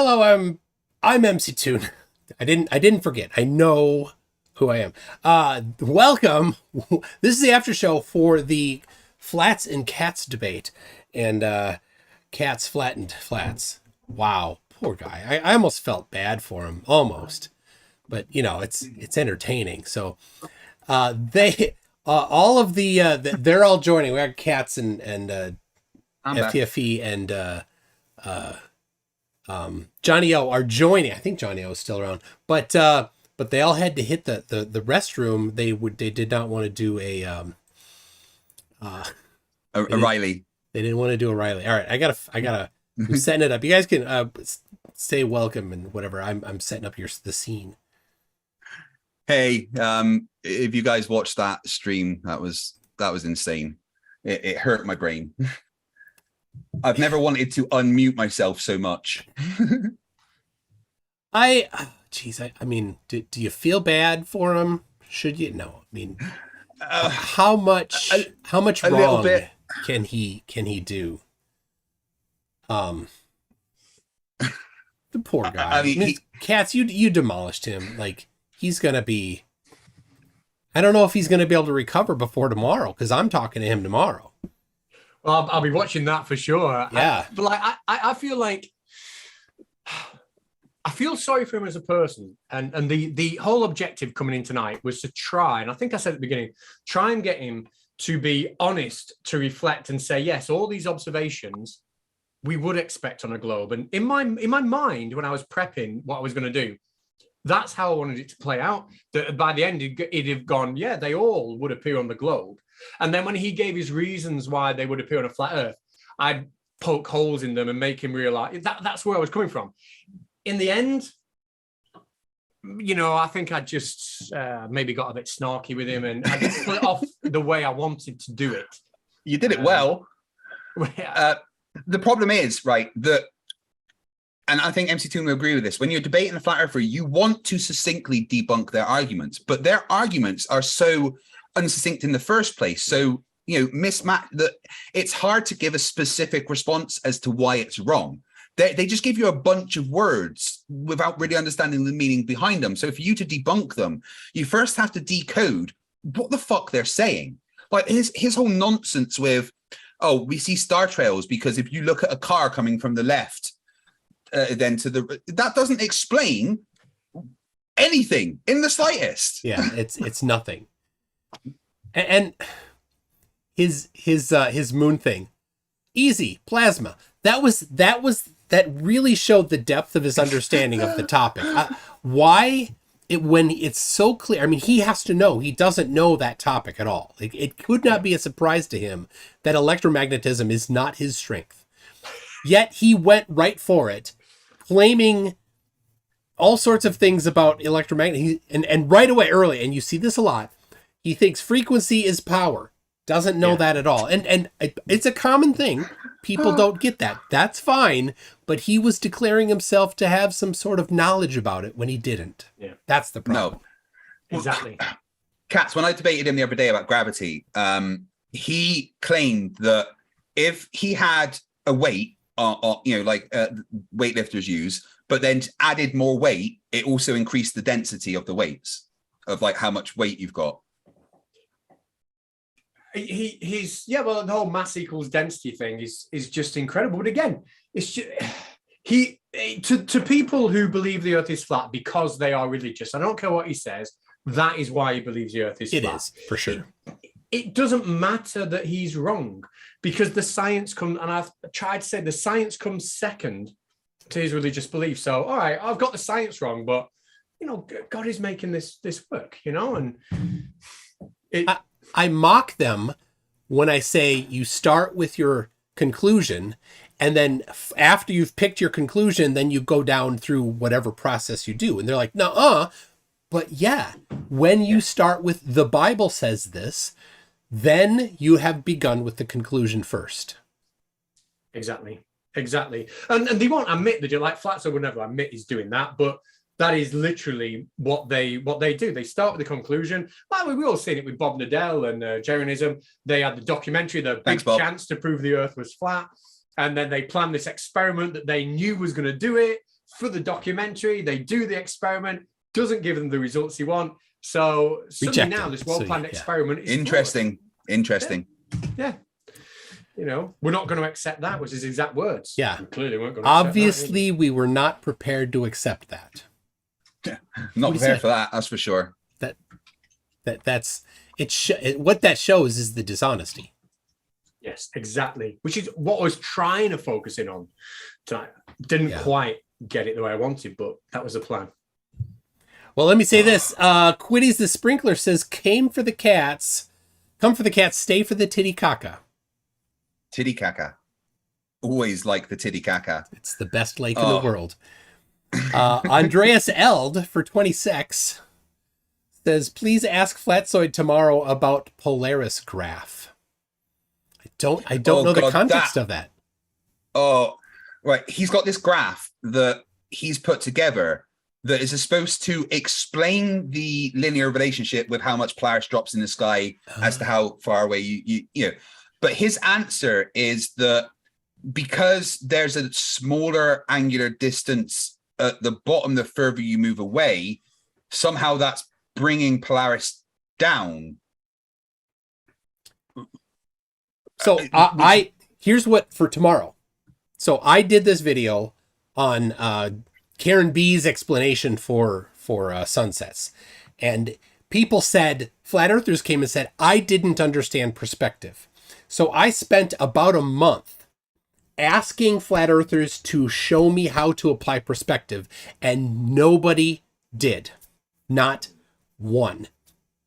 Hello, I'm MC Toon. I didn't forget. I know who I am. Welcome. This is the after show for the flats and Catz debate, and Catz flattened flats. Wow, poor guy. I almost felt bad for him, almost, but you know it's entertaining. So they all of they're all joining. We got Catz and I'm back. FTFE and Johnny O are joining. I think Johnny O is still around, but they all had to hit the restroom. They did not want to do a Riley. They didn't want to do a Riley. All right, I gotta. I'm setting it up. You guys can say welcome and whatever. I'm setting up the scene. Hey, if you guys watched that stream, that was insane. It hurt my brain. I've never wanted to unmute myself so much. I mean, do you feel bad for him? Should you? No. I mean, how much wrong can he do? The poor guy. I mean, Catz, you demolished him. Like, he's gonna be. I don't know if he's gonna be able to recover before tomorrow, because I'm talking to him tomorrow. Well, I'll be watching that for sure. Yeah. But I feel like I feel sorry for him as a person. And the whole objective coming in tonight was to try, and I think I said at the beginning, try and get him to be honest, to reflect and say, yes, all these observations we would expect on a globe. And in my mind, when I was prepping what I was going to do, that's how I wanted it to play out. That by the end, it'd have gone, yeah, they all would appear on the globe. And then when he gave his reasons why they would appear on a flat earth, I'd poke holes in them and make him realize that's where I was coming from. In the end, you know, I think I just maybe got a bit snarky with him, and I just put it off the way I wanted to do it. You did it well. The problem is, right, that, and I think MC2 will agree with this, when you're debating a flat earther, you want to succinctly debunk their arguments, but their arguments are so unsuccinct in the first place. So, you know, mismatch that it's hard to give a specific response as to why it's wrong. They just give you a bunch of words without really understanding the meaning behind them. So for you to debunk them, you first have to decode what the fuck they're saying. Like his whole nonsense with, oh, we see star trails because if you look at a car coming from the left, then to the, that doesn't explain anything in the slightest. Yeah, it's nothing. And his moon thing, easy plasma. That really showed the depth of his understanding of the topic. Why when it's so clear? I mean, he has to know. He doesn't know that topic at all. Like, it could not be a surprise to him that electromagnetism is not his strength. Yet he went right for it, claiming all sorts of things about electromagnetism, and right away early. And you see this a lot. He thinks frequency is power. Doesn't know that at all. And it's a common thing. People don't get that. That's fine. But he was declaring himself to have some sort of knowledge about it when he didn't. Yeah. That's the problem. No. Exactly. Catz, when I debated him the other day about gravity, he claimed that if he had a weight, you know, like weightlifters use, but then added more weight, it also increased the density of the weights, of like how much weight you've got. He's well, the whole mass equals density thing is just incredible. But again, it's just to people who believe the earth is flat because they are religious. I don't care what he says. That is why he believes the earth is flat. It is, for sure. It doesn't matter that he's wrong, because the science comes, and I've tried to say the science comes second to his religious beliefs. So, all right, I've got the science wrong, but you know, God is making this work, you know, and I mock them when I say you start with your conclusion, and then after you've picked your conclusion, then you go down through whatever process you do. And they're like, nuh-uh. But yeah, when you start with the Bible says this, then you have begun with the conclusion first. Exactly. And they won't admit that, like Flatso would never admit he's doing that, but that is literally what they do. They start with the conclusion. Well, we've all seen it with Bob Nadell and Jeranism. They had the documentary, The Big Chance to Prove the Earth was Flat. And then they planned this experiment that they knew was going to do it. for the documentary. They do the experiment, doesn't give them the results you want. So suddenly now this well-planned experiment is interesting. Yeah. You know, we're not going to accept that, was his exact words. Yeah. We clearly weren't going to Obviously, accept that, we were not prepared to accept that. Not prepared for that, that's for sure. That's what that shows is the dishonesty. Yes, exactly. Which is what I was trying to focus in on tonight. Didn't quite get it the way I wanted, but that was the plan. Well, let me say this. Quiddies the Sprinkler says, come for the cats, stay for the titty caca. Titicaca. Always like the Titicaca. It's the best lake in the world. Andreas Eld for 26 says, please ask Flatzoid tomorrow about Polaris graph. I don't know the context of that. Oh, right. He's got this graph that he's put together that is supposed to explain the linear relationship with how much Polaris drops in the sky as to how far away you know. But his answer is that because there's a smaller angular distance at the bottom, the further you move away, somehow that's bringing Polaris down. So here's what for tomorrow. So I did this video on Karen B's explanation for sunsets, and people said, flat earthers came and said, I didn't understand perspective. So I spent about a month asking flat earthers to show me how to apply perspective, and nobody did. Not one.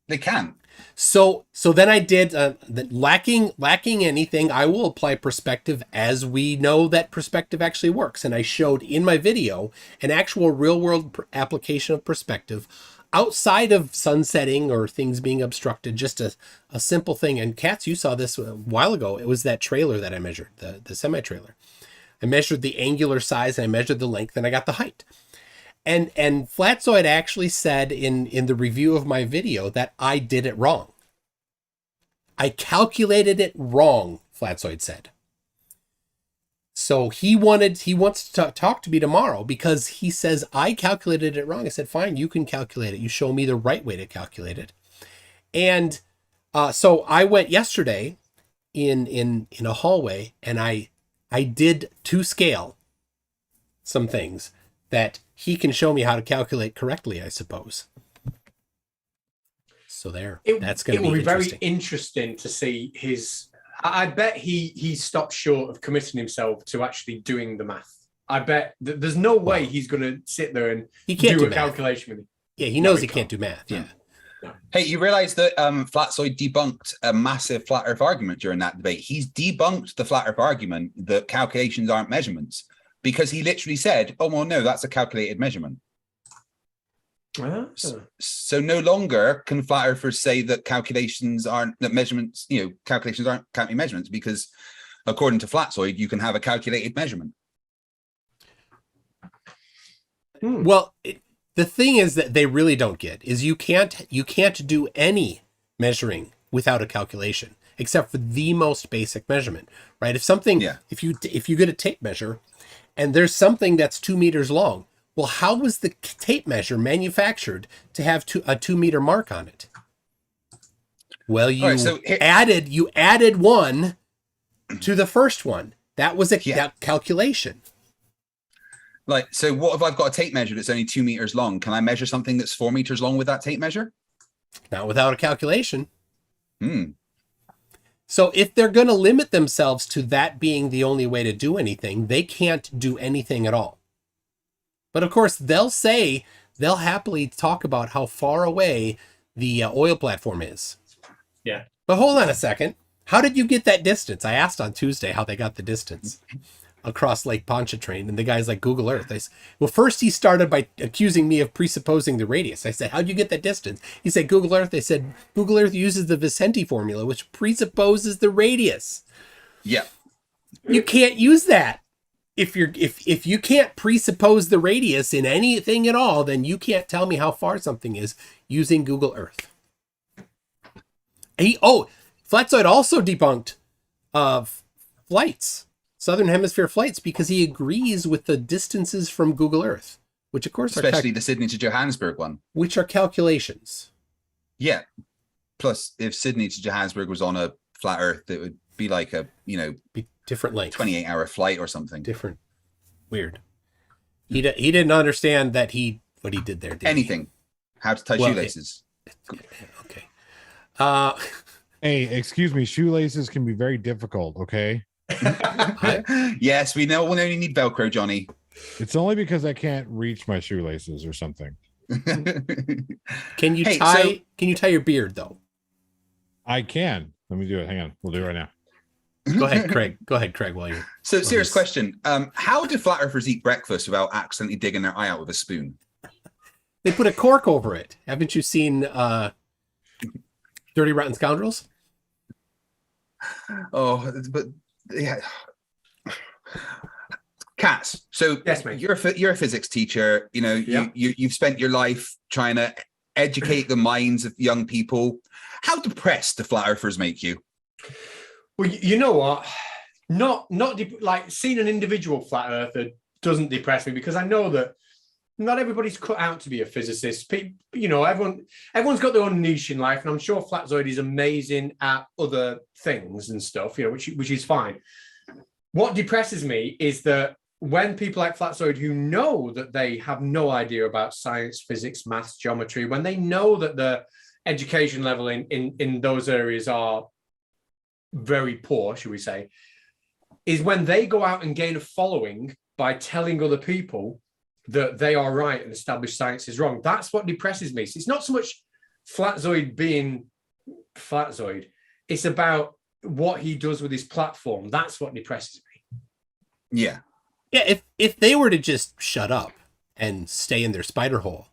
They can. So then I did, lacking anything, I will apply perspective as we know that perspective actually works. And I showed in my video an actual real world application of perspective outside of sunsetting or things being obstructed, just a simple thing. And Catz, you saw this a while ago. It was that trailer that I measured, the semi-trailer. I measured the angular size and I measured the length and I got the height. And Flatzoid actually said in the review of my video that I did it wrong. I calculated it wrong, Flatzoid said. So he wants to talk to me tomorrow because he says I calculated it wrong. I said, fine, you can calculate it. You show me the right way to calculate it. And so I went yesterday in a hallway and I did to scale some things that he can show me how to calculate correctly, I suppose. So that's going to be interesting. It will be very interesting to see his. I bet he stopped short of committing himself to actually doing the math. I bet there's no way he's going to sit there and do a calculation with him. Yeah, he knows he can't do math. Yeah. No. Hey, you realize that Flatzoid debunked a massive flat Earth argument during that debate. He's debunked the flat Earth argument that calculations aren't measurements, because he literally said, oh, well, no, that's a calculated measurement. So no longer can flat earthers say that calculations aren't measurements, calculations aren't counting measurements, because according to Flatzoid, you can have a calculated measurement. Well, the thing is that they really don't get is you can't do any measuring without a calculation, except for the most basic measurement, right? If you get a tape measure and there's something that's 2 meters long, well, how was the tape measure manufactured to have a 2 meter mark on it? Well, you added one to the first one. That was a calculation. So what if I've got a tape measure that's only 2 meters long? Can I measure something that's 4 meters long with that tape measure? Not without a calculation. So if they're going to limit themselves to that being the only way to do anything, they can't do anything at all. But of course, they'll happily talk about how far away the oil platform is. Yeah. But hold on a second. How did you get that distance? I asked on Tuesday how they got the distance across Lake Pontchartrain, and the guy's like, Google Earth. I said, well, first he started by accusing me of presupposing the radius. I said, how'd you get that distance? He said, Google Earth. They said, Google Earth uses the Vicente formula, which presupposes the radius. Yeah. You can't use that. If you can't presuppose the radius in anything at all, then you can't tell me how far something is using Google Earth. Flatzoid also debunked flights. Southern Hemisphere flights because he agrees with the distances from Google Earth, which of course Especially the Sydney to Johannesburg one. which are calculations. Yeah. Plus, if Sydney to Johannesburg was on a flat Earth, it would be like a, Be different length. 28-hour flight or something. Different. Weird. He didn't understand that what he did there. Did he? Anything. How to tie shoelaces. Okay. Hey, excuse me. Shoelaces can be very difficult. Okay. Yes, we know. We only need Velcro, Johnny. It's only because I can't reach my shoelaces or something. Can you Hey, tie? so- Can you tie your beard though? I can. Let me do it. Hang on. We'll do it right now. Go ahead, Craig. Go ahead, Craig. While you're So, serious this. question. How do flat earthers eat breakfast without accidentally digging their eye out with a spoon? they put a cork over it. Haven't you seen Dirty Rotten Scoundrels? Oh, but yeah. Catz. So Yes, mate. you're a physics teacher. Yeah. You've spent your life trying to educate the minds of young people. How depressed do flat earthers make you? Well, you know what? Not like seeing an individual flat earther doesn't depress me because I know that not everybody's cut out to be a physicist. Everyone's got their own niche in life, and I'm sure Flatzoid is amazing at other things and stuff, which is fine. What depresses me is that when people like Flatzoid who know that they have no idea about science, physics, maths, geometry, when they know that the education level in those areas are very poor, should we say, is when they go out and gain a following by telling other people that they are right and established science is wrong. That's what depresses me. So it's not so much Flatzoid being Flatzoid. It's about what he does with his platform. That's what depresses me. Yeah. Yeah. If they were to just shut up and stay in their spider hole,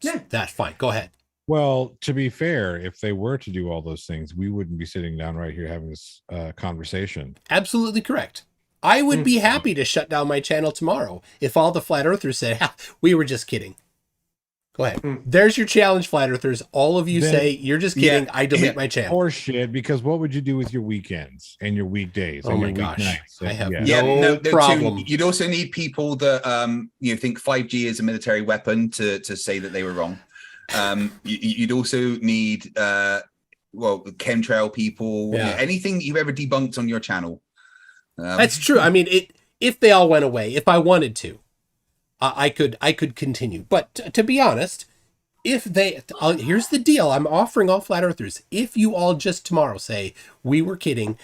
Yeah. that's fine. Go ahead. Well, to be fair, if they were to do all those things, we wouldn't be sitting down right here having this conversation. Absolutely correct. I would be happy to shut down my channel tomorrow if all the flat earthers said, we were just kidding. Go ahead. There's your challenge, flat earthers. All of you Then- say, you're just kidding. Yeah, I delete yeah. my channel. Or shit, because what would you do with your weekends and your weekdays? Oh and my your gosh. weeknights? I have Yeah, no too, problem. you'd also need people that think 5G is a military weapon to say that they were wrong. You'd also need chemtrail people. Yeah. Anything you've ever debunked on your channel. That's true. I mean, if they all went away, if I wanted to, I could continue. But to be honest, if here's the deal: I'm offering all flat earthers. If you all just tomorrow say we were kidding,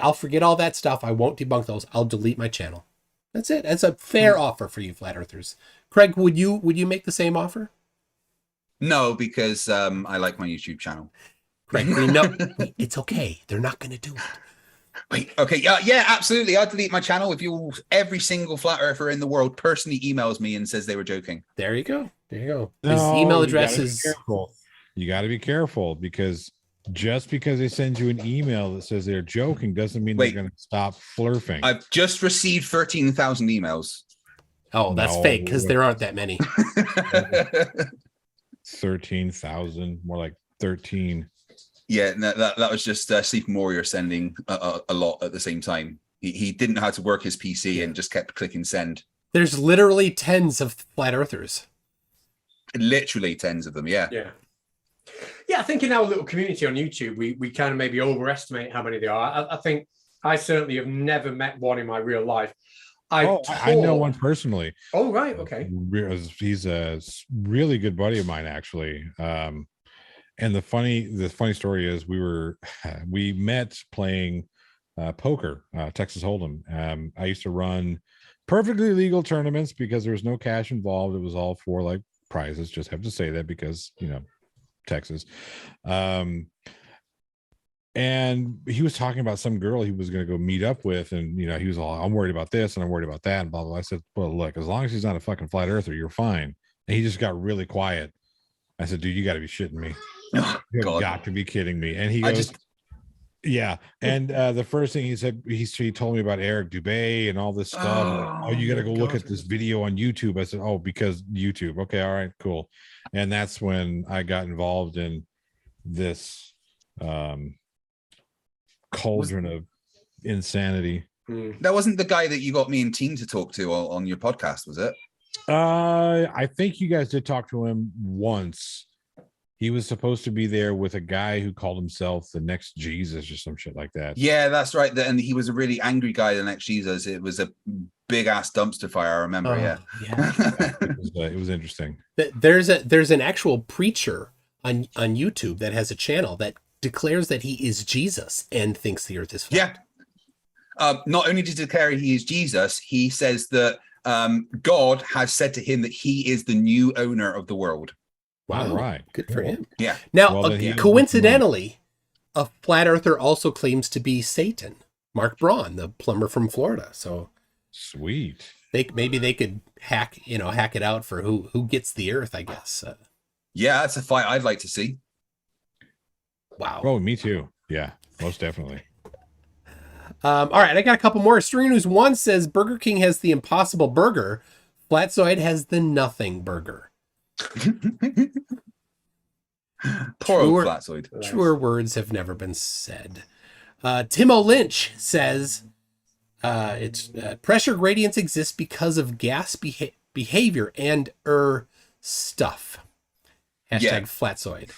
I'll forget all that stuff. I won't debunk those. I'll delete my channel. That's it. That's a fair offer for you, flat earthers. Craig, would you make the same offer? No, because I like my YouTube channel. Craig, we know it's okay. They're not going to do it. Wait, okay, yeah, absolutely. I'll delete my channel if every single flat earther in the world personally emails me and says they were joking. There you go. There you go. No, His email you address gotta be is. careful. You got to be careful because just because they send you an email that says they're joking doesn't mean Wait. they're going to stop flirting. I've just received 13,000 emails. Oh, that's No. fake because there aren't that many. 13,000, more like 13. Yeah, no, that was just Steve Moyer sending a lot at the same time. He didn't know how to work his PC and just kept clicking send. There's literally tens of flat earthers. Literally tens of them, yeah. Yeah, I think in our little community on YouTube, we kind of maybe overestimate how many there are. I think I certainly have never met one in my real life. I know one personally. Oh, right. Okay. He's a really good buddy of mine, actually. And the funny story is we met playing poker, Texas Hold'em. I used to run perfectly legal tournaments because there was no cash involved. It was all for like prizes. Just have to say that because, Texas. And he was talking about some girl he was going to go meet up with. And, he was all, I'm worried about this and I'm worried about that. And blah, blah, blah. I said, well, look, as long as he's not a fucking flat earther, you're fine. And he just got really quiet. I said, dude, you got to be shitting me. Oh, You've God. got to be kidding me. And he goes, yeah. And the first thing he said, he told me about Eric Dubay and all this stuff. Oh, you got to go look at this video on YouTube. I said, oh, because YouTube. Okay. All right, cool. And that's when I got involved in this cauldron of insanity. That wasn't the guy that you got me and Team to talk to on your podcast, was it? I think you guys did talk to him once. He was supposed to be there with a guy who called himself the next Jesus or some shit like that. Yeah, that's right. And he was a really angry guy, the next Jesus. It was a big ass dumpster fire, I remember. Yeah. It was interesting. There's an actual preacher on YouTube that has a channel that declares that he is Jesus and thinks the earth is flat. Yeah. Not only does he declare he is Jesus, he says that God has said to him that he is the new owner of the world. Wow. All right. Good for him. Yeah. Now, Well, coincidentally, a flat earther also claims to be Satan, Mark Braun, the plumber from Florida. So Sweet. maybe they could hack it out for who gets the earth, I guess. Yeah, that's a fight I'd like to see. Wow. Oh, me too. Yeah, most definitely. All right, I got a couple more. String News 1 says Burger King has the Impossible Burger. Flatzoid has the Nothing Burger. Poor old Flatzoid. Truer words have never been said. Timo Lynch says it's pressure gradients exist because of gas behavior and stuff. Hashtag Flatzoid.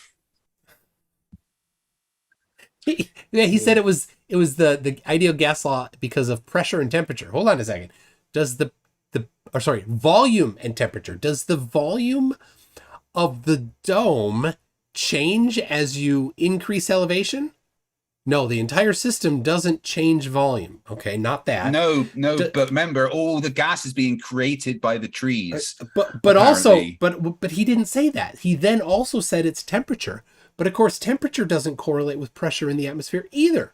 He said it was the ideal gas law because of pressure and temperature. Hold on a second. Does volume and temperature. Does the volume of the dome change as you increase elevation? No, the entire system doesn't change volume. Okay, not that. No, but remember, all the gas is being created by the trees. But also, but he didn't say that. He then also said it's temperature. But of course, temperature doesn't correlate with pressure in the atmosphere either.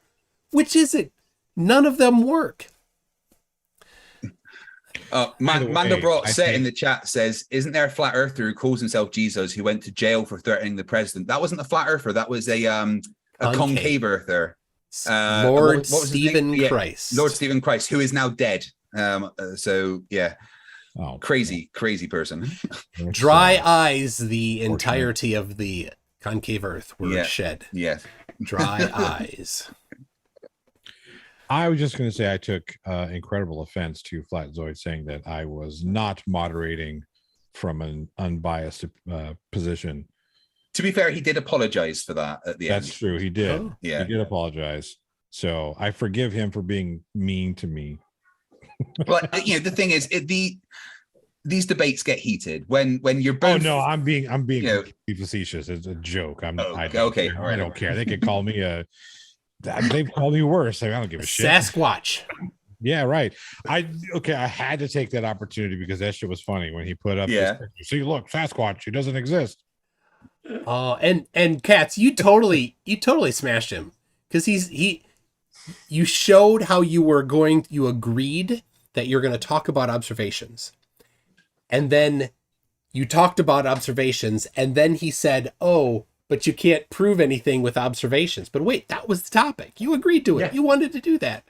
Which is it? None of them work. Mandelbrot set in the chat says, isn't there a flat earther who calls himself Jesus who went to jail for threatening the president? That wasn't a flat earther. That was a concave earther. Lord Stephen Christ. Lord Stephen Christ, who is now dead. So yeah. Oh, crazy person. Dry eyes, the entirety of the concave earth were shed. Yeah. Dry eyes. I was just going to say I took incredible offense to Flatzoid saying that I was not moderating from an unbiased position. To be fair, he did apologize for that at the end. That's true. He did. Oh. Yeah. He did apologize. So I forgive him for being mean to me. But the thing is, these debates get heated when you're both. Oh no, I'm being completely facetious. It's a joke. I don't care. They could call me they've called me worse. I don't give a shit. Sasquatch. Yeah, right. I had to take that opportunity because that shit was funny when he put up this picture. See, look, Sasquatch, he doesn't exist. Oh, and Catz, you totally smashed him because you showed how you agreed that you're going to talk about observations, and then you talked about observations, and then he said, "Oh, but you can't prove anything with observations." But wait, that was the topic. You agreed to it. Yeah. You wanted to do that.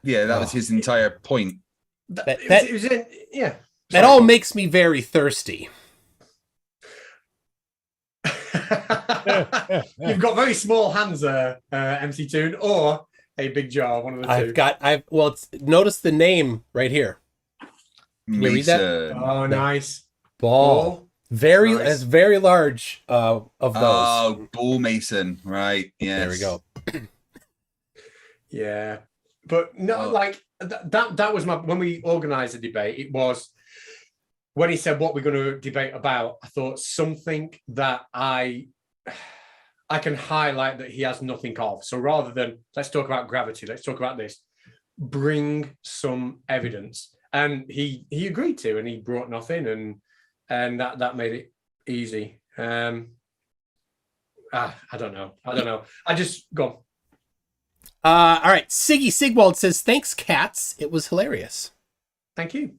Yeah, that was his entire point. That all makes me very thirsty. You've got very small hands there, MC Toon, or a big jar, one of the two. Notice the name right here. Can you read that? Oh, nice. Ball. Very large of those. Oh, Ball Mason, right? Yes. There we go. Yeah, but no, that was when we organized the debate. It was when he said what we're going to debate about. I thought something that I can highlight that he has nothing of. So rather than let's talk about gravity, let's talk about this. Bring some evidence, and he agreed to, and he brought nothing, and that made it easy. I don't know. I just go. All right. Siggy Sigwald says, "Thanks, Catz. It was hilarious." Thank you.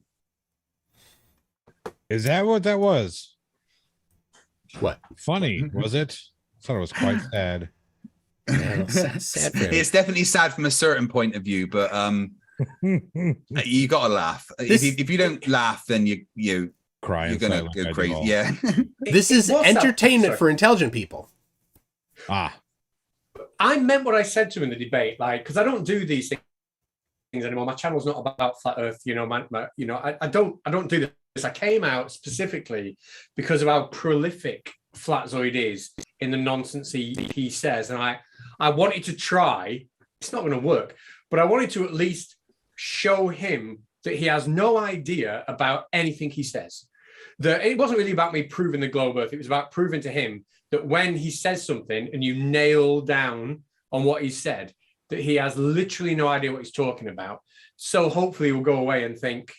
Is that what that was? What? Funny, was it? I thought it was quite sad. Sad for him. It's definitely sad from a certain point of view, but you gotta laugh. If you don't laugh, then you cry. You're gonna go crazy. Yeah. This is entertainment for intelligent people. Ah. I meant what I said to him in the debate, like, because I don't do these things anymore. My channel's not about flat Earth. You know, I don't do this. I came out specifically because of how prolific Flatzoid is in the nonsense he says, and I wanted to try. It's not going to work, but I wanted to at least show him that he has no idea about anything he says. That it wasn't really about me proving the globe Earth. It was about proving to him that when he says something and you nail down on what he said, that he has literally no idea what he's talking about. So hopefully he'll go away and think,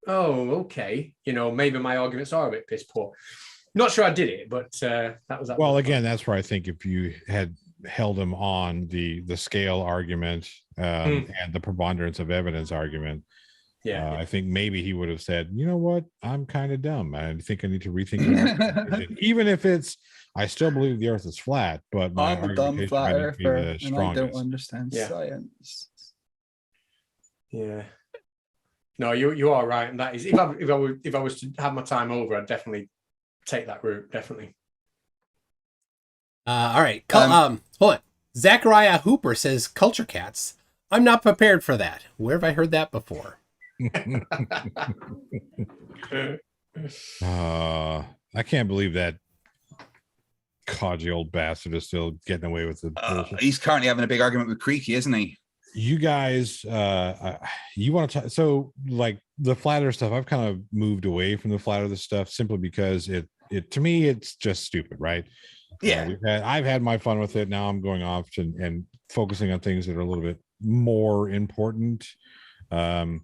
oh, okay, you know, maybe my arguments are a bit piss poor. Not sure I did it, but that was that. Well, again, that's where I think if you had held him on the scale argument and the preponderance of evidence argument, I think maybe he would have said, you know what, I'm kind of dumb. I think I need to rethink even if it's, I still believe the earth is flat, but I'm a dumb flat earther and I don't understand science. Yeah. No, you are right. And that is, if I was to have my time over, I'd definitely take that route. Definitely. All right. Hold on. Zachariah Hooper says, Culture Cats. I'm not prepared for that. Where have I heard that before? I can't believe that codgy old bastard is still getting away with it. He's currently having a big argument with Creaky, isn't he? You guys, you want to talk? So, like the flat earth stuff, I've kind of moved away from the flat earth stuff simply because it to me, it's just stupid, right? Yeah. I've had my fun with it. Now I'm going off and focusing on things that are a little bit more important. I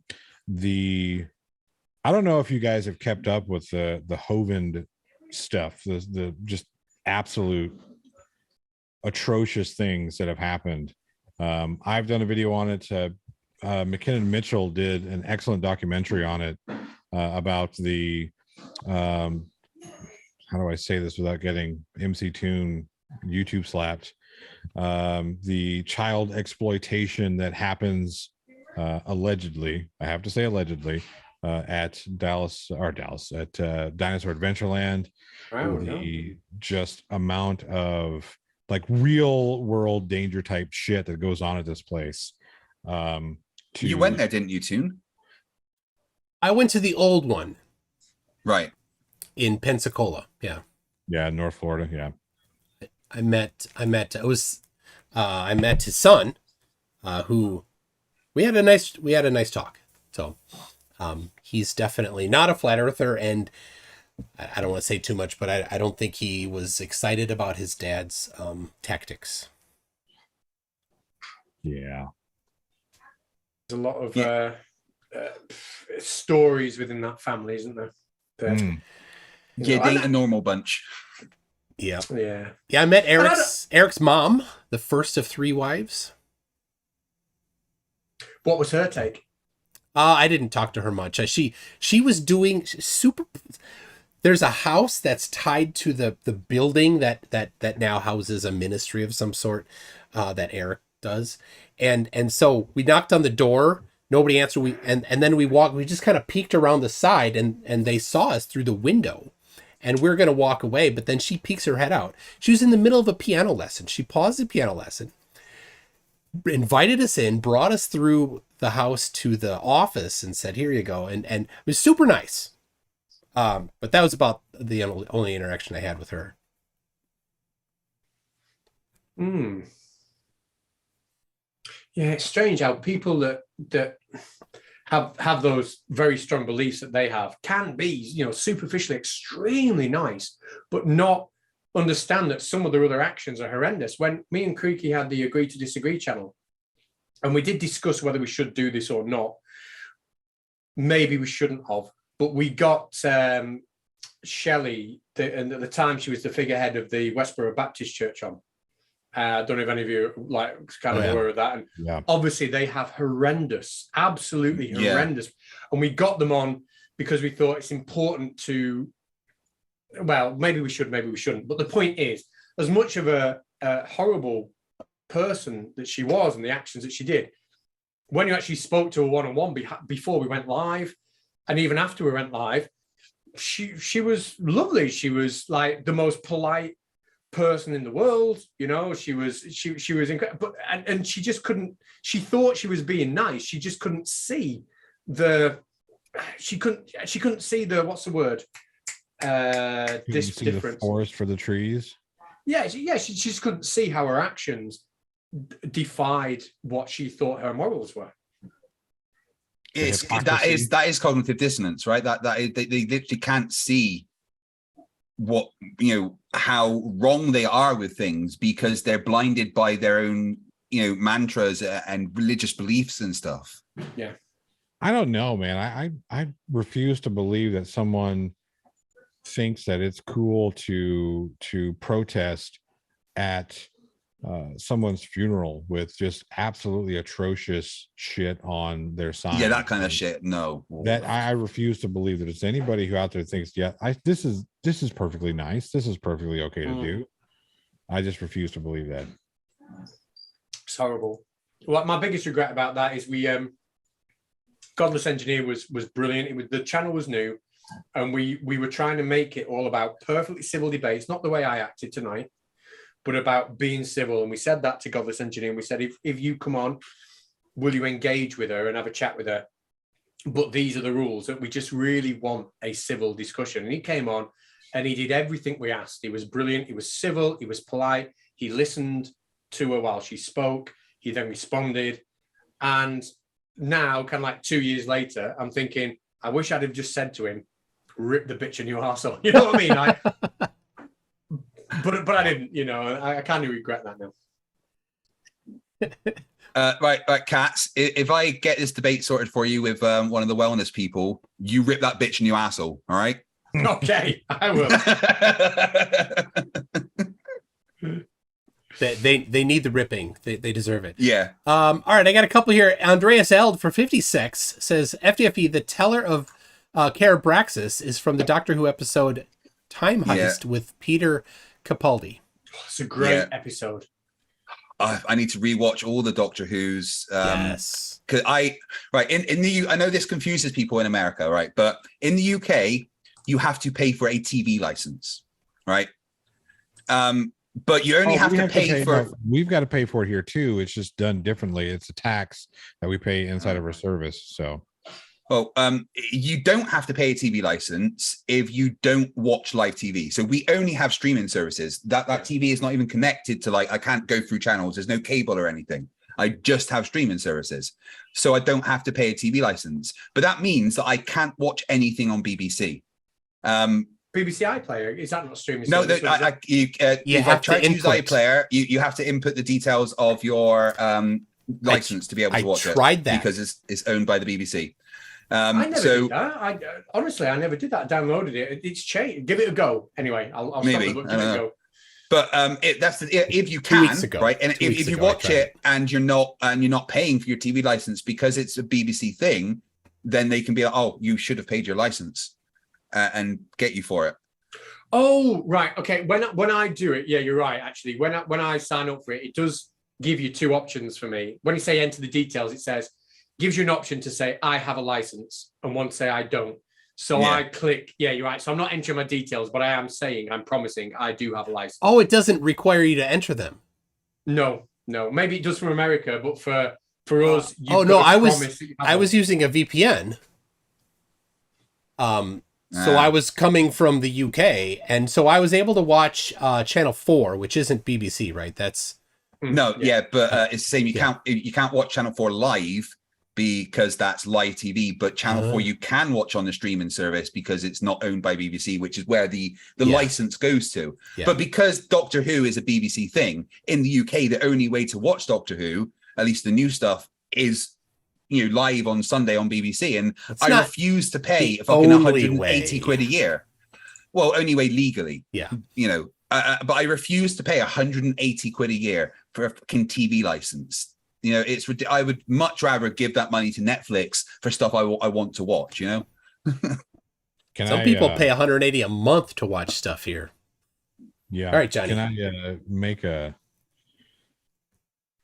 don't know if you guys have kept up with the Hovind stuff, the just absolute atrocious things that have happened. I've done a video on it. McKinnon Mitchell did an excellent documentary on it about the how do I say this without getting MC Toon YouTube slapped? The child exploitation that happens allegedly, I have to say allegedly, at Dinosaur Adventureland. The just amount of like real world danger type shit that goes on at this place. You went there, didn't you, Toon? I went to the old one. Right. In Pensacola. Yeah. Yeah, North Florida. Yeah. I met his son, who we had a nice talk. So he's definitely not a flat earther, and I don't want to say too much, but I don't think he was excited about his dad's tactics. Yeah. There's a lot of stories within that family, isn't there? They ain't a normal bunch. Yeah. Yeah. Yeah, I met Eric's mom, the first of 3 wives. What was her take? I didn't talk to her much. She was doing super. There's a house that's tied to the building that now houses a ministry of some sort that Eric does, and so we knocked on the door. Nobody answered. And then we walked. We just kind of peeked around the side, and they saw us through the window, and we're gonna walk away. But then she peeks her head out. She was in the middle of a piano lesson. She paused the piano lesson, invited us in, brought us through the house to the office, and said, "Here you go." And it was super nice. But that was about the only interaction I had with her. Yeah, it's strange how people that have those very strong beliefs that they have can be, superficially extremely nice, but not understand that some of their other actions are horrendous. When me and Creaky had the Agree to Disagree channel, and we did discuss whether we should do this or not, maybe we shouldn't have, but we got Shelley, and at the time she was the figurehead of the Westboro Baptist Church on. I don't know if any of you aware of that. And obviously they have absolutely horrendous. And we got them on because we thought it's important to, well, maybe we should, maybe we shouldn't. But the point is, as much of a horrible person that she was and the actions that she did, when you actually spoke to her one-on-one before we went live, and even after we went live, she was lovely. She was like the most polite person in the world. You know, she was incredible, but and she just couldn't. She thought she was being nice. She just couldn't see she couldn't see the, what's the word? This difference. The forest for the trees. Yeah, she just couldn't see how her actions defied what she thought her morals were. That is cognitive dissonance, right? They literally can't see what, you know, how wrong they are with things because they're blinded by their own, you know, mantras and religious beliefs and stuff. Yeah. I don't know, man. I refuse to believe that someone thinks that it's cool to protest at someone's funeral with just absolutely atrocious shit on their sign. Yeah, that kind of shit. No, that I refuse to believe that it's anybody who out there thinks, yeah, this is perfectly nice. This is perfectly okay to do. I just refuse to believe that. It's horrible. Well, my biggest regret about that is we Godless Engineer was brilliant. The channel was new, and we were trying to make it all about perfectly civil debates, not the way I acted tonight, but about being civil. And we said that to Godless Engineer. And we said, if you come on, will you engage with her and have a chat with her? But these are the rules, that we just really want a civil discussion. And he came on and he did everything we asked. He was brilliant. He was civil. He was polite. He listened to her while she spoke. He then responded. And now, kind of like 2 years later, I'm thinking, I wish I'd have just said to him, rip the bitch a new arsehole. You know what I mean? But I didn't, you know, I kind of regret that now. Right, Catz, if I get this debate sorted for you with one of the wellness people, you rip that bitch a new asshole, all right? Okay, I will. They need the ripping. They deserve it. Yeah. All right, I got a couple here. Andreas Eld for 56 says, FDFE, the teller of Carabraxis is from the Doctor Who episode Time Heist with Peter Capaldi. It's a great episode. I need to rewatch all the Doctor Who's. Yes. Because in the I know this confuses people in America, right? But in the UK, you have to pay for a TV license, right? But you only have to pay for. We've got to pay for it here too. It's just done differently. It's a tax that we pay inside of our service. So, well, you don't have to pay a TV license if you don't watch live TV. So we only have streaming services. That TV is not even connected to, like, I can't go through channels. There's no cable or anything. I just have streaming services. So I don't have to pay a TV license. But that means that I can't watch anything on BBC. BBC iPlayer, is that not streaming? No, you have to use iPlayer. You have to input the details of your license to be able to watch it. I tried that because it's owned by the BBC. I never did that. Honestly, I never did that. I downloaded it. It's changed. Give it a go. Anyway, I'll maybe stop it, but give it a go. But if you can, right, and if you watch it and you're not paying for your TV license because it's a BBC thing, then they can be like, oh, you should have paid your license. And get you for it. Oh, right. Okay. When I do it, yeah, you're right. Actually, when I sign up for it, it does give you two options for me. When you say enter the details, it says gives you an option to say I have a license and one to say I don't. So I click, yeah, you're right. So I'm not entering my details, but I am saying, I'm promising I do have a license. Oh, it doesn't require you to enter them. No. Maybe it does from America, but for us, I was using a VPN. So I was coming from the UK, and so I was able to watch Channel 4, which isn't BBC, right? That's but it's the same. You can't watch Channel 4 live because that's live TV. But Channel 4 you can watch on the streaming service because it's not owned by BBC, which is where the license goes to. Yeah. But because Doctor Who is a BBC thing in the UK, the only way to watch Doctor Who, at least the new stuff, is live on Sunday on BBC, and I refuse to pay fucking 180 quid a year. Well, only way legally. Yeah. But I refuse to pay 180 quid a year for a fucking TV license. I would much rather give that money to Netflix for stuff I want to watch. Some people pay 180 a month to watch stuff here. Yeah. All right, Johnny. Can I make a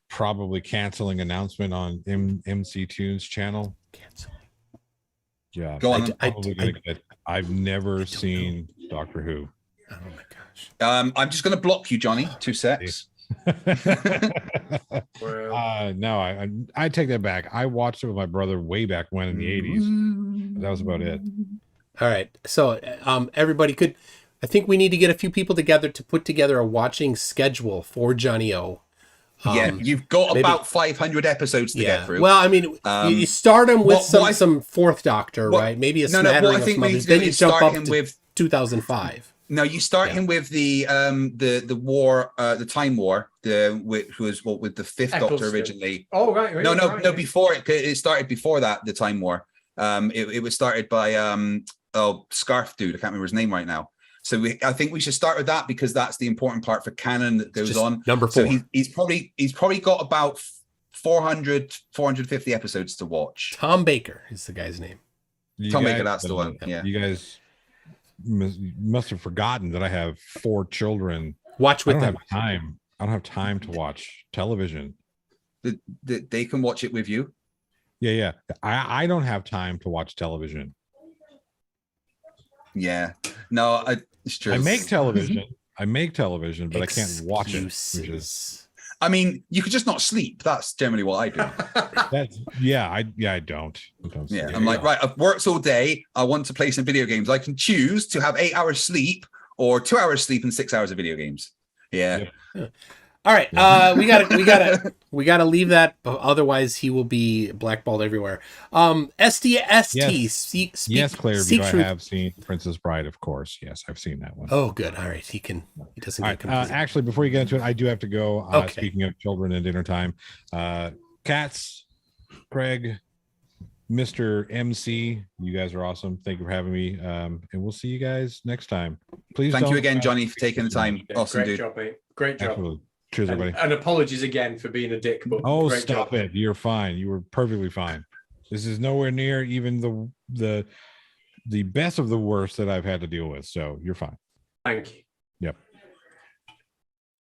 probably canceling announcement on MC Tunes channel? Canceling. Yeah. Go on. I've never seen Doctor Who. Oh my gosh. I'm just going to block you, Johnny. 2 secs. No, I take that back. I watched it with my brother way back when in the 80s. That was about it. All right. So, everybody I think we need to get a few people together to put together a watching schedule for Johnny O. Yeah, you've got about 500 episodes to get through. Well, I mean, you start him with some Fourth Doctor, right? Maybe a smattering of some others. Then you jump up to 2005. No, you start him with the war, the Time War, which was with the Fifth Doctor originally. Oh right. No, before it started before that, the Time War. It was started by Scarf dude. I can't remember his name right now. So I think we should start with that because that's the important part for canon that goes on. Number 4. So he's probably got about 450 episodes to watch. Tom Baker is the guy's name. Tom Baker, that's the one. Yeah. You guys must have forgotten that I have 4 children. Watch with them. I don't have time to watch television. They can watch it with you. Yeah. I don't have time to watch television. Yeah. No, it's true. I make television, but I can't watch it. I mean, you could just not sleep. That's generally what I do. I don't. Yeah, I'm like, right, I've worked all day. I want to play some video games. I can choose to have 8 hours sleep or 2 hours sleep and 6 hours of video games. Yeah. All right. We gotta leave that. Otherwise, he will be blackballed everywhere. SDST. Yes, Claire. I have seen Princess Bride, of course. Yes, I've seen that one. Oh, good. All right. He doesn't get confused. Actually, before you get into it, I do have to go. Okay. Speaking of children and dinner time, Catz, Craig, Mr. MC, you guys are awesome. Thank you for having me. And we'll see you guys next time. Please. Thank you again, Johnny, for taking the time. Awesome, great dude. job, mate. Great job. Absolutely. Cheers, everybody. And apologies again for being a dick. But stop it! You're fine. You were perfectly fine. This is nowhere near even the best of the worst that I've had to deal with. So you're fine. Thank you. Yep.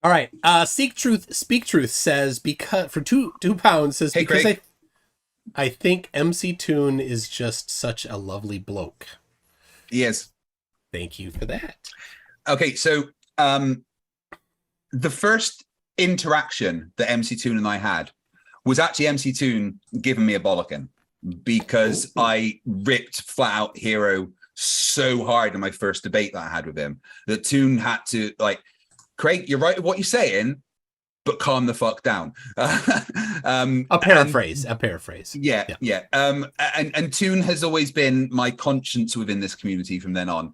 All right. Seek Truth, Speak Truth says because for £2 says hey, because Craig. I think MC Toon is just such a lovely bloke. He is. Thank you for that. Okay, so the first interaction that MC Toon and I had was actually MC Toon giving me a bollocking because I ripped Flat Out Hero so hard in my first debate that I had with him that Toon had to Craig, you're right with what you're saying, but calm the fuck down. A paraphrase. Yeah. And Toon has always been my conscience within this community from then on.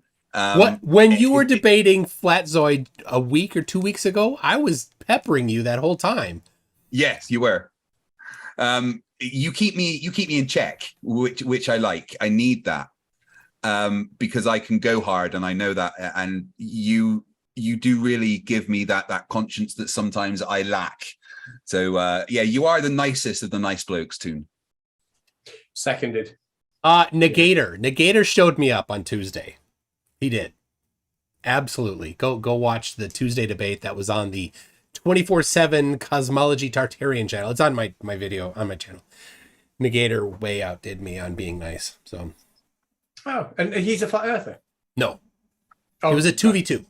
When you were debating Flatzoid a week or 2 weeks ago, I was peppering you that whole time. Yes, you were. You keep me in check, which I like. I need that because I can go hard, and I know that. And you do really give me that conscience that sometimes I lack. So you are the nicest of the nice blokes, Toon. Seconded. Negator showed me up on Tuesday. He did. Absolutely. Go watch the Tuesday debate that was on the 24/7 Cosmology Tartarian channel. It's on my video on my channel. Negator way outdid me on being nice. So. Oh, and he's a flat earther. No. It was a 2v2.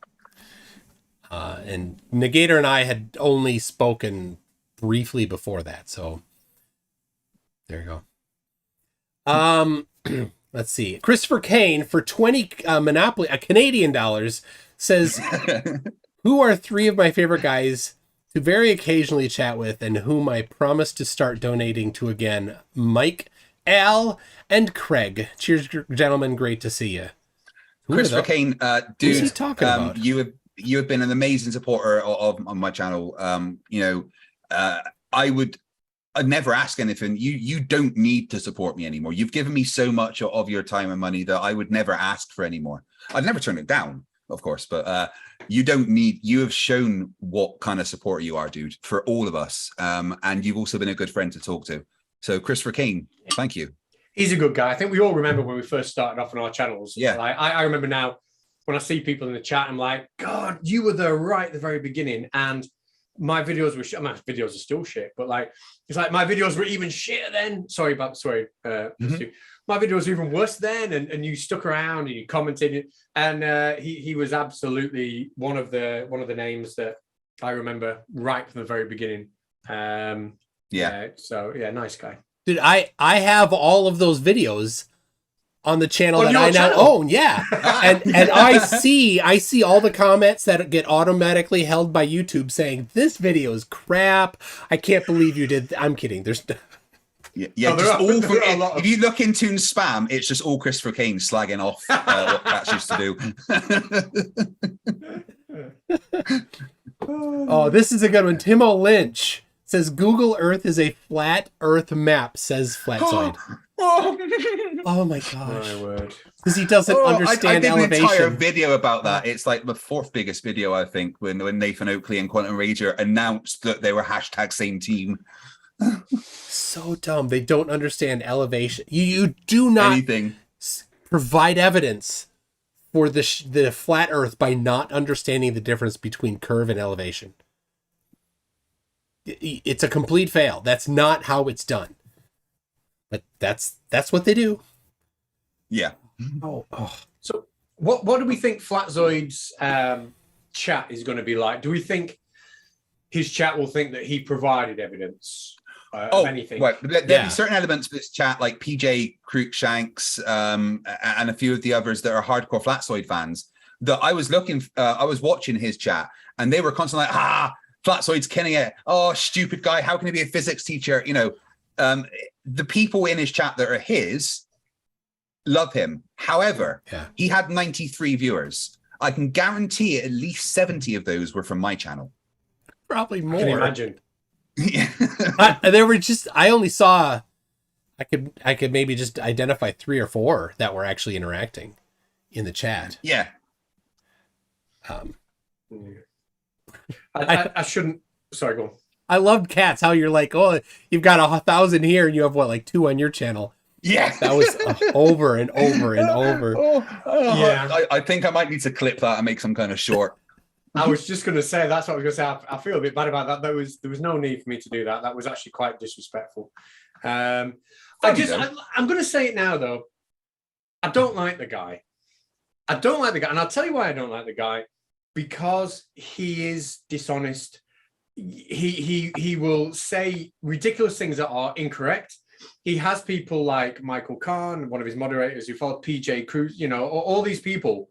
And Negator and I had only spoken briefly before that. So there you go. Let's see. Christopher Kane for 20 Monopoly Canadian dollars says, who are 3 of my favorite guys to very occasionally chat with and whom I promise to start donating to again? Mike, Al, and Craig. Cheers, gentlemen. Great to see you. Christopher Kane, dude, who's he talking about? You have been an amazing supporter of my channel. I'd never ask anything. You don't need to support me anymore. You've given me so much of your time and money that I would never ask for anymore. I'd never turn it down, of course, but you have shown what kind of supporter you are, dude, for all of us. And you've also been a good friend to talk to. So Christopher Kane, thank you. He's a good guy. I think we all remember when we first started off on our channels. Yeah. I remember now when I see people in the chat, I'm like, God, you were there right at the very beginning. And my videos were shit. My videos are still shit, but like it's like my videos were even shitter then. Sorry. My videos were even worse then, and you stuck around and you commented, and he was absolutely one of the names that I remember right from the very beginning. So nice guy. Dude, I have all of those videos on the channel On that your I now channel? own. Yeah. and I see all the comments that get automatically held by YouTube saying this video is crap. I can't believe you did. I'm kidding. There's just all from if you look into spam, it's just all Christopher Kane slagging off what Catz used to do. Oh, this is a good one. Timo Lynch says Google Earth is a flat Earth map, says Flatzoid. Oh my gosh. My word. Because he doesn't understand I did elevation. an entire video about that. It's like the 4th biggest video, I think, when Nathan Oakley and Quantum Rager announced that they were #same team. So dumb. They don't understand elevation. You do not provide evidence for the flat Earth by not understanding the difference between curve and elevation. It's a complete fail. That's not how it's done. But that's what they do. Yeah. Oh. So what do we think Flatzoid's chat is going to be like? Do we think his chat will think that he provided evidence of anything? Right. There'll be certain elements of this chat, like PJ Cruikshanks and a few of the others that are hardcore Flatzoid fans, that I was watching his chat, and they were constantly like, Flatzoid's killing it. Oh, stupid guy. How can he be a physics teacher? You know, the people in his chat that are his love him. However, he had 93 viewers. I can guarantee at least 70 of those were from my channel. Probably more. Can you imagine? There were just, I only saw, I could maybe just identify 3 or 4 that were actually interacting in the chat. Yeah. I shouldn't. Sorry, go on. I loved Catz, how you're like, oh, you've got 1,000 here and you have like 2 on your channel. Yeah. That was over and over and over. I think I might need to clip that and make some kind of short. I was just going to say, that's what I was going to say. I feel a bit bad about that. There was no need for me to do that. That was actually quite disrespectful. I'm going to say it now, though. I don't like the guy. And I'll tell you why I don't like the guy. Because he is dishonest. He will say ridiculous things that are incorrect. He has people like Michael Kahn, one of his moderators, who followed PJ Cruz, all these people.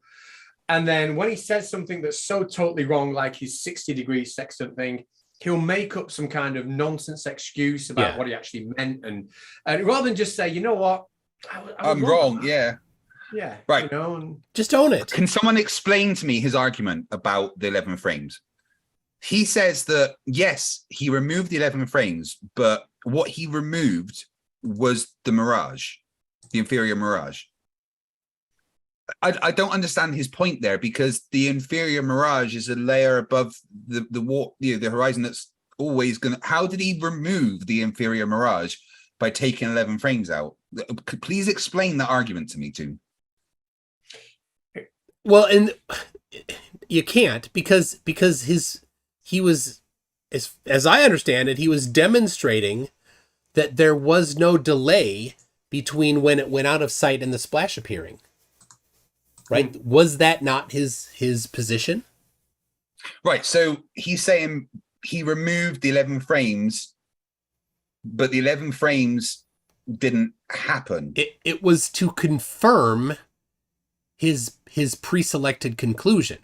And then when he says something that's so totally wrong, like his 60-degree sextant thing, he'll make up some kind of nonsense excuse about what he actually meant. And rather than just say, you know what? I'm wrong. Yeah. Yeah. Right. Just own it. Can someone explain to me his argument about the 11 frames? He says that, yes, he removed the 11 frames, but what he removed was the mirage, the inferior mirage. I don't understand his point there, because the inferior mirage is a layer above the horizon that's always going to... How did he remove the inferior mirage by taking 11 frames out? Please explain that argument to me, too. Well, and you can't because he was, as I understand it, he was demonstrating that there was no delay between when it went out of sight and the splash appearing. Right? Was that not his position? Right. So he's saying he removed the 11 frames, but the 11 frames didn't happen. It was to confirm his pre-selected conclusion.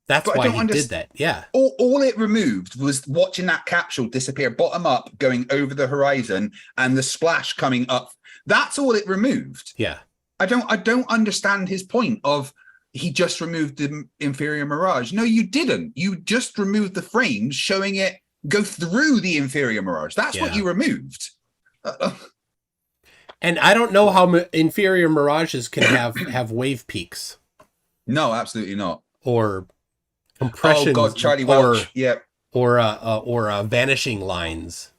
That's why he did that. Yeah. All it removed was watching that capsule disappear bottom up, going over the horizon, and the splash coming up. That's all it removed. Yeah. I don't understand his point of he just removed the inferior mirage. No, you didn't. You just removed the frames showing it go through the inferior mirage. That's what you removed. And I don't know how inferior mirages can have wave peaks. No, absolutely not. Or compression. Oh God, Charlie Welch. Or vanishing lines.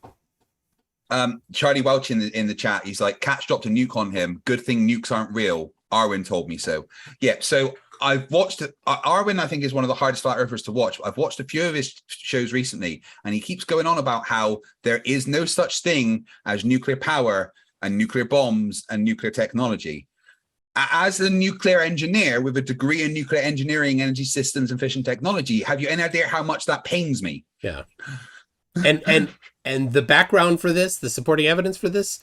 Charlie Welch in the chat, he's like, Catz dropped a nuke on him. Good thing nukes aren't real. Arwen told me so. Yeah. So I've watched it. Arwen, I think, is one of the hardest flat earthers to watch. I've watched a few of his shows recently, and he keeps going on about how there is no such thing as nuclear power and nuclear bombs and nuclear technology. As a nuclear engineer with a degree in nuclear engineering, energy systems, and fission technology, have you any idea how much that pains me? Yeah. And the background for this, the supporting evidence for this,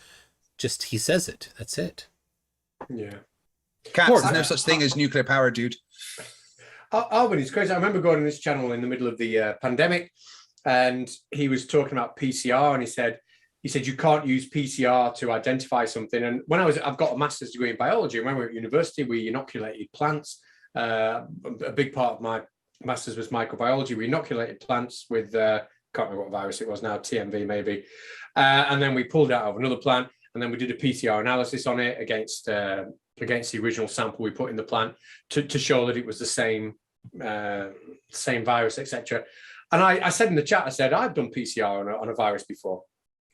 just he says it. That's it. Yeah. Catz, there's no such thing as nuclear power, dude. Alvin, it's crazy. I remember going on this channel in the middle of the pandemic, and he was talking about PCR, and he said you can't use PCR to identify something. And when I've got a master's degree in biology, and when we were at university, we inoculated plants. A big part of my master's was microbiology. We inoculated plants with, can't remember what virus it was now, TMV maybe. And then we pulled it out of another plant, and then we did a PCR analysis on it against the original sample we put in the plant to show that it was the same virus, etc. And I said in the chat, I said, I've done PCR on a virus before.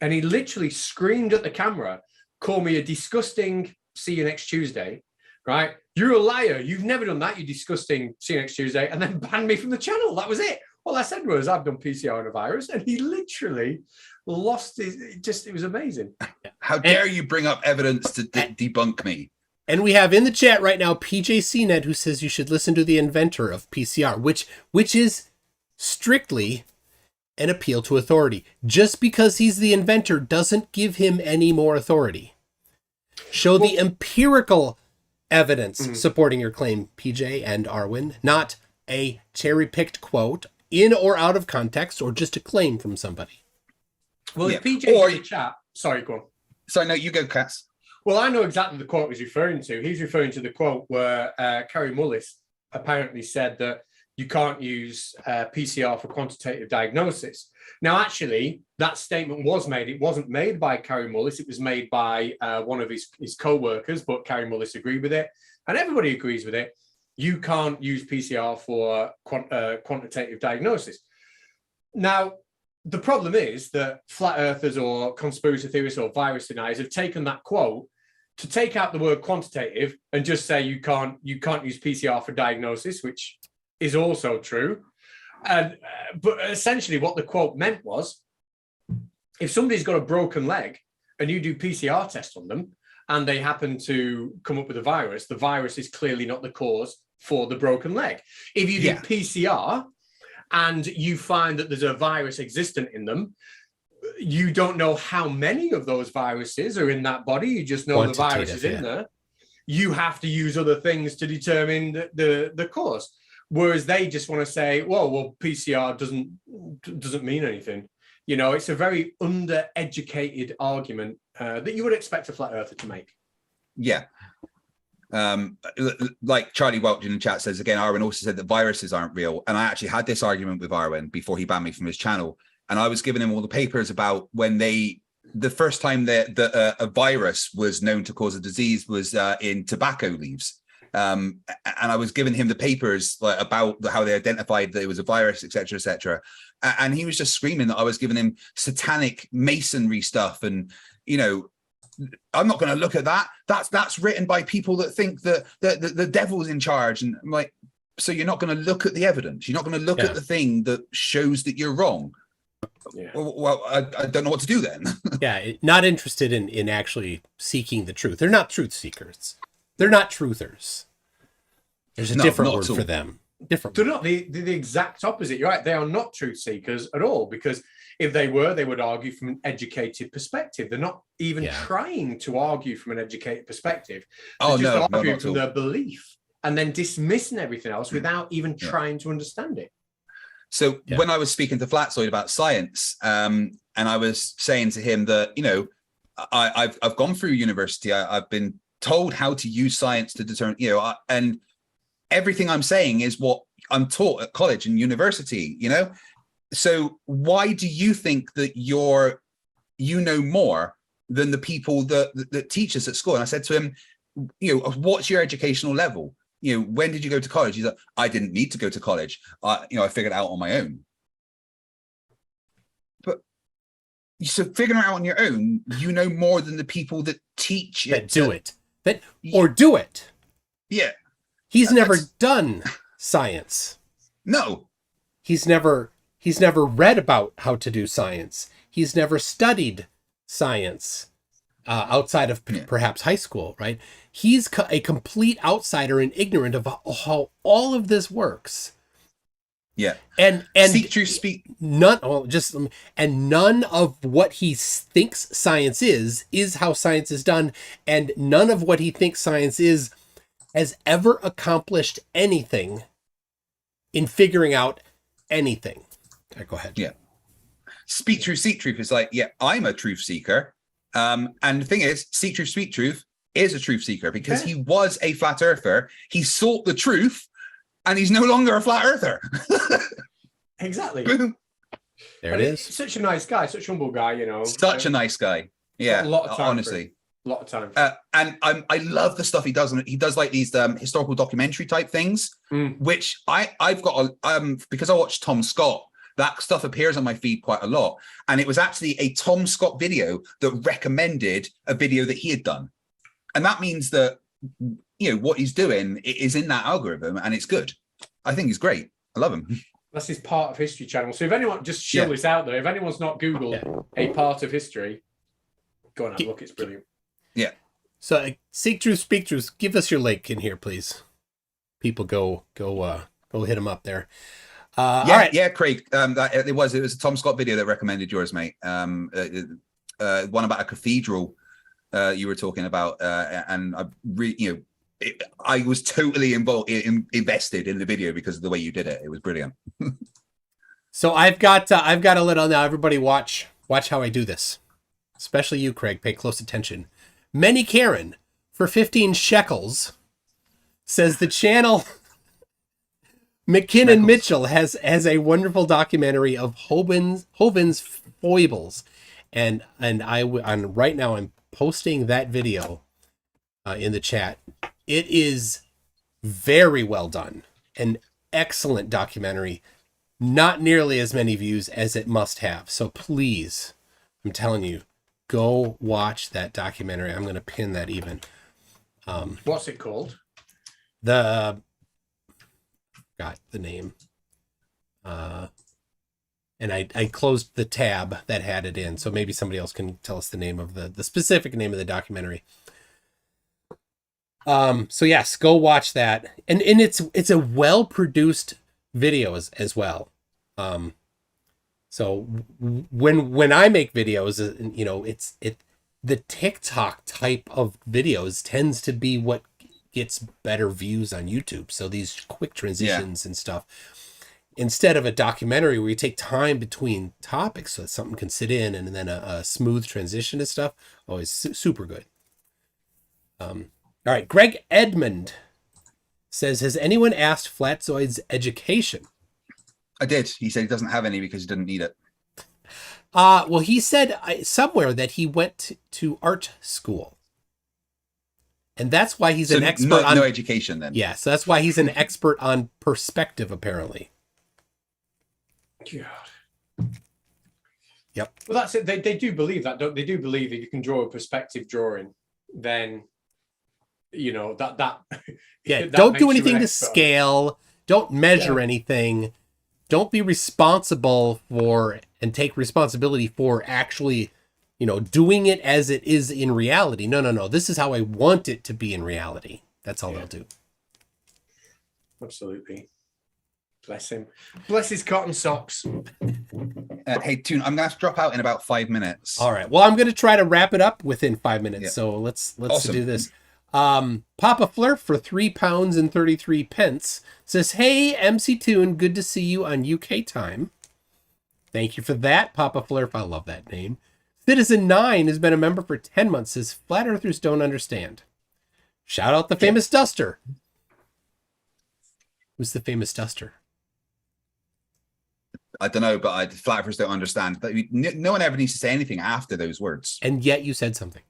And he literally screamed at the camera, called me a disgusting see you next Tuesday, right? You're a liar. You've never done that. You disgusting see you next Tuesday. And then banned me from the channel. That was it. All I said was, I've done PCR on a virus. And he literally lost it was amazing. How dare you bring up evidence to debunk me? And we have in the chat right now PJ CNET, who says you should listen to the inventor of PCR, which is strictly an appeal to authority. Just because he's the inventor doesn't give him any more authority. Show the empirical evidence supporting your claim, PJ and Arwen, not a cherry-picked quote in or out of context or just a claim from somebody. Well, if PJ in the chat, sorry, go on. Sorry, no, you go, Catz. Well, I know exactly the quote he's referring to. He's referring to the quote where Carrie Mullis apparently said that you can't use PCR for quantitative diagnosis. Now, actually, that statement was made. It wasn't made by Carrie Mullis. It was made by one of his co-workers, but Carrie Mullis agreed with it. And everybody agrees with it. You can't use PCR for quantitative diagnosis. Now, the problem is that flat earthers or conspiracy theorists or virus deniers have taken that quote to take out the word quantitative and just say you can't use PCR for diagnosis, which is also true. And but essentially what the quote meant was, if somebody's got a broken leg and you do PCR test on them and they happen to come up with the virus is clearly not the cause for the broken leg. If you do PCR and you find that there's a virus existent in them, you don't know how many of those viruses are in that body. You just know the virus is in there. You have to use other things to determine the cause. Whereas they just want to say, well, PCR doesn't mean anything. You know, it's a very undereducated argument that you would expect a flat earther to make. Yeah. Like Charlie Welch in the chat says, again, Arwen also said that viruses aren't real. And I actually had this argument with Arwen before he banned me from his channel. And I was giving him all the papers about when the first time that a virus was known to cause a disease was in tobacco leaves. And I was giving him the papers about how they identified that it was a virus, et cetera, and he was just screaming that I was giving him satanic masonry stuff. And, you know, I'm not going to look at that. That's written by people that think that the devil's in charge. And I'm like, so you're not going to look at the evidence. You're not going to look at the thing that shows that you're wrong. Yeah. Well, I don't know what to do then. Yeah, not interested in actually seeking the truth. They're not truth seekers. They're not truthers. There's a different word for them. Different. They're not the exact opposite. You're right. They are not truth seekers at all, because if they were, they would argue from an educated perspective. They're not even trying to argue from an educated perspective. They're just arguing from their belief and then dismissing everything else without even trying to understand it. So when I was speaking to Flatsoid about science, and I was saying to him that, you know, I've gone through university. I've been told how to use science to determine, you know, and everything I'm saying is what I'm taught at college and university, you know. So why do you think that you know more than the people that teach us at school? And I said to him, you know, what's your educational level? You know, when did you go to college? He's like, I didn't need to go to college. You know, I figured it out on my own. But so figuring it out on your own, you know more than the people that teach it. Do it. Or do it. Yeah. He's never done science. No. He's never read about how to do science. He's never studied science outside of perhaps high school, right? He's a complete outsider and ignorant of how all of this works. Yeah. And seek truth, speak. None of what he thinks science is how science is done, and none of what he thinks science is has ever accomplished anything in figuring out anything. Okay, go ahead. Yeah. Speak truth, seek truth is like, yeah, I'm a truth seeker. And the thing is, seek truth, speak truth is a truth seeker because he was a flat earther. He sought the truth and he's no longer a flat earther. Exactly. Boom. There it is. Such a nice guy, such a humble guy, you know. Such a nice guy. Yeah. A lot of time honestly. A lot of time. And I love the stuff he does. He does like these historical documentary type things, which I've got because I watched Tom Scott. That stuff appears on my feed quite a lot. And it was actually a Tom Scott video that recommended a video that he had done. And that means that, you know, what he's doing is in that algorithm and it's good. I think he's great. I love him. That's his Part of History channel. So if anyone, just shill this out there, if anyone's not Googled a Part of History, go and have a look. It's brilliant. Yeah. So seek truth, speak truth. Give us your link in here, please. People go hit him up there. All right. Yeah, Craig. It was a Tom Scott video that recommended yours, mate. One about a cathedral you were talking about, and I was totally invested in the video because of the way you did it. It was brilliant. So I've got a little now. Everybody watch how I do this, especially you, Craig. Pay close attention. Many Karen for 15 shekels says the channel. McKinnon Mitchell has a wonderful documentary of Hovind's foibles, and right now I'm posting that video in the chat. It is very well done, an excellent documentary, not nearly as many views as it must have. So please, I'm telling you, go watch that documentary. I'm going to pin that even. What's it called? Got the name. And I closed the tab that had it in, so maybe somebody else can tell us the name of the specific name of the documentary. So yes, go watch that. And it's a well-produced video as well. So when I make videos, you know, the TikTok type of videos tends to be what gets better views on YouTube. So these quick transitions and stuff, instead of a documentary where you take time between topics so that something can sit in and then a smooth transition and stuff, always super good. All right. Greg Edmond says, has anyone asked Flatzoid's education? I did. He said he doesn't have any because he didn't need it. Well, he said somewhere that he went to art school. And that's why he's an expert on... No education, then. Yeah, so that's why he's an expert on perspective, apparently. God. Yep. Well, that's it. They do believe that, don't they? Do believe if you can draw a perspective drawing, then, you know, that yeah, that don't makes do you anything an to expert. scale. Don't measure anything. Don't be responsible for and take responsibility for actually... you know, doing it as it is in reality. No. This is how I want it to be in reality. That's all they'll do. Absolutely. Bless him. Bless his cotton socks. Hey, Toon, I'm going to have to drop out in about 5 minutes. All right. Well, I'm going to try to wrap it up within 5 minutes. Yeah. So let's Awesome. do this. Papa Flirt for £3.33 says, hey, MC Toon, good to see you on UK time. Thank you for that, Papa Flirt. I love that name. Citizen 9 has been a member for 10 months, says Flat Earthers don't understand. Shout out the famous duster. Who's the famous duster? I don't know, but Flat Earthers don't understand. But no one ever needs to say anything after those words. And yet you said something.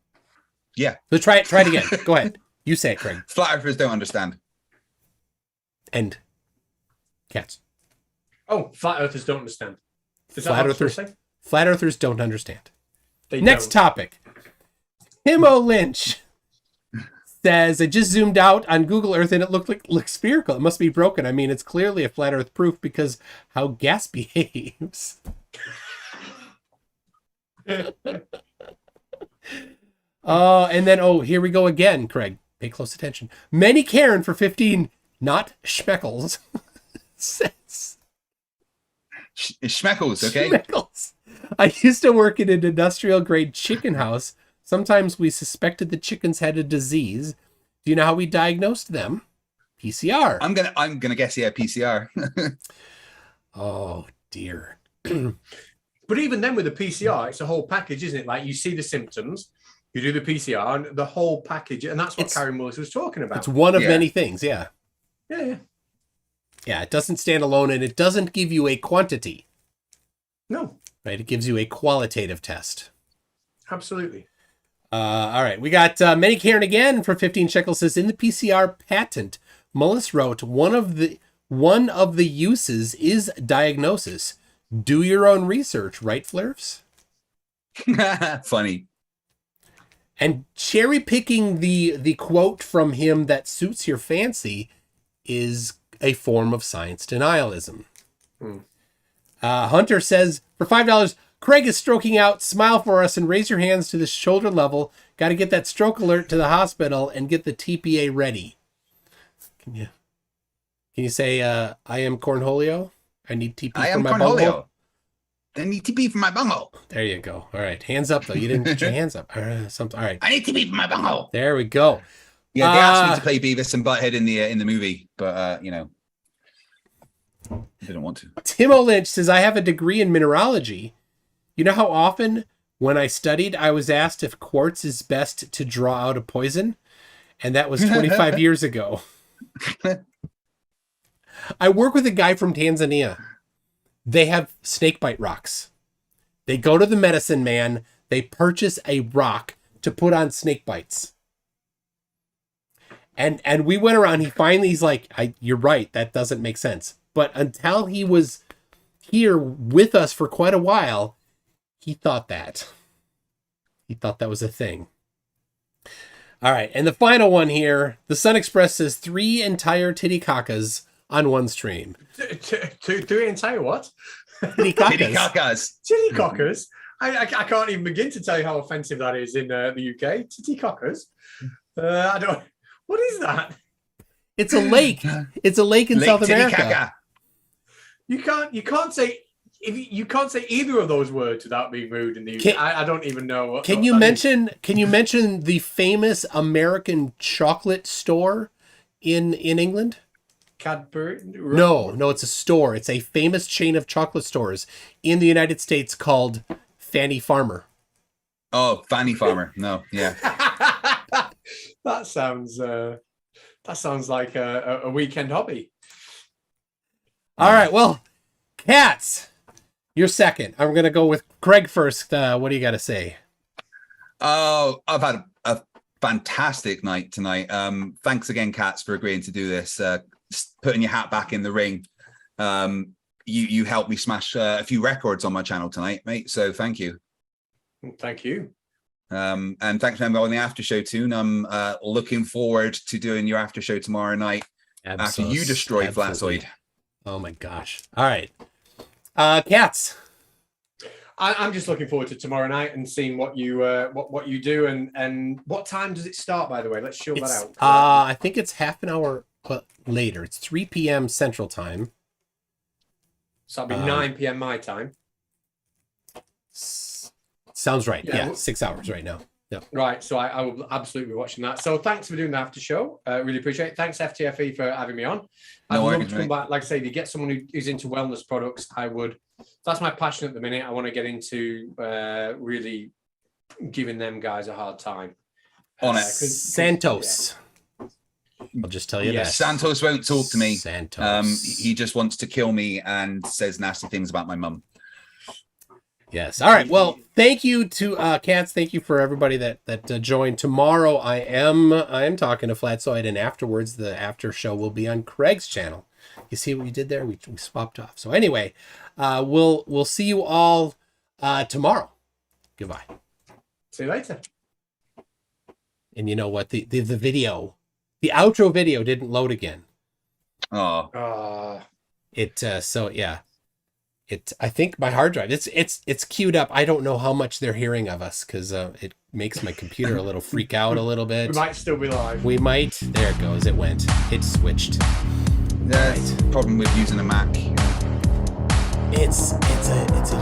Yeah. So try it again. Go ahead. You say it, Craig. Flat Earthers don't understand. And Catz. Oh, flat earthers don't understand. Is that Flat what you're Earthers. saying? Flat Earthers don't understand. They Next don't. topic. Timo Lynch says, I just zoomed out on Google Earth and it looks spherical. It must be broken. I mean, it's clearly a flat Earth proof because how gas behaves. And then, here we go again, Craig. Pay close attention. Many Karen for 15, not schmeckles. Says. Schmeckles, okay? Schmeckles. I used to work in an industrial grade chicken house. Sometimes we suspected the chickens had a disease. Do you know how we diagnosed them? PCR. I'm gonna guess PCR. Oh dear. But even then with the PCR, it's a whole package, isn't it? Like you see the symptoms, you do the PCR, and the whole package, and that's what Karen Willis was talking about. It's one of many things, yeah. Yeah. Yeah, it doesn't stand alone, and it doesn't give you a quantity. No. Right, it gives you a qualitative test. Absolutely. All right, we got Many Karen again for 15 shekels. Says in the PCR patent, Mullis wrote one of the uses is diagnosis. Do your own research, right, Flares? Funny. And cherry picking the quote from him that suits your fancy is a form of science denialism. Hunter says for $5. Craig is stroking out. Smile for us and raise your hands to the shoulder level. Got to get that stroke alert to the hospital and get the TPA ready. Can you say, I am Cornholio? I need TP for my bunghole. I need TP for my bunghole. There you go. All right. Hands up, though. You didn't put your hands up. All right. I need TP for my bunghole. There we go. Yeah, they asked me to play Beavis and Butthead in the movie, but, I didn't want to. Timo Lynch says, I have a degree in mineralogy. You know how often when I studied, I was asked if quartz is best to draw out a poison? And that was 25 years ago. I work with a guy from Tanzania. They have snakebite rocks. They go to the medicine man. They purchase a rock to put on snake bites. And we went around. He's like, you're right. That doesn't make sense. But until he was here with us for quite a while, he thought that was a thing. All right. And the final one here, the Sun Express says 3 entire titty-cacas on one stream. 3 entire what? Titty-cacas. Titty-cockers? I can't even begin to tell you how offensive that is in the UK. Titty-cockers? I don't... What is that? It's a lake. It's a lake in South America. Titicaca. You can't say either of those words without being rude in the UK. I don't even know what. Can you mention the famous American chocolate store in England? Cadbury? No, it's a store. It's a famous chain of chocolate stores in the United States called Fannie Farmer. Oh, Fannie Farmer. No, yeah. That sounds like a weekend hobby. All right, well, Catz, you're second. I'm going to go with Craig first. What do you got to say? Oh, I've had a fantastic night tonight. Thanks again, Catz, for agreeing to do this. Putting your hat back in the ring. You helped me smash a few records on my channel tonight, mate. So thank you. Thank you. And thanks for having me on the after show too. And I'm looking forward to doing your after show tomorrow night after you destroy Flatzoid. Oh my gosh. All right. Catz. I'm just looking forward to tomorrow night and seeing what you do and what time does it start, by the way? Let's show that out. I think it's half an hour later. It's 3 p.m. Central Time. So that'll be 9 p.m. my time. Sounds right. Yeah, 6 hours right now. Yeah. Right. So I will absolutely be watching that. So thanks for doing the after show. Really appreciate it. Thanks FTFE for having me on. I'd love to come back. Like I say, if you get someone who's into wellness products, I would. That's my passion at the minute. I want to get into really giving them guys a hard time. On it. Santos. Yeah. I'll just tell you that. Santos won't talk to me. Santos. He just wants to kill me and says nasty things about my mum. Yes. All right. Well, thank you to Catz. Thank you for everybody that joined. Tomorrow, I am talking to Flatzoid, and afterwards, the after show will be on Craig's channel. You see what we did there? We swapped off. So anyway, we'll see you all tomorrow. Goodbye. See you later. And you know what? The video, the outro video didn't load again. Oh, So yeah. I think my hard drive, it's queued up. I don't know how much they're hearing of us because it makes my computer a little freak out a little bit. We might still be live. We might. There it goes. It went. It switched. that's the problem with using a Mac. It's a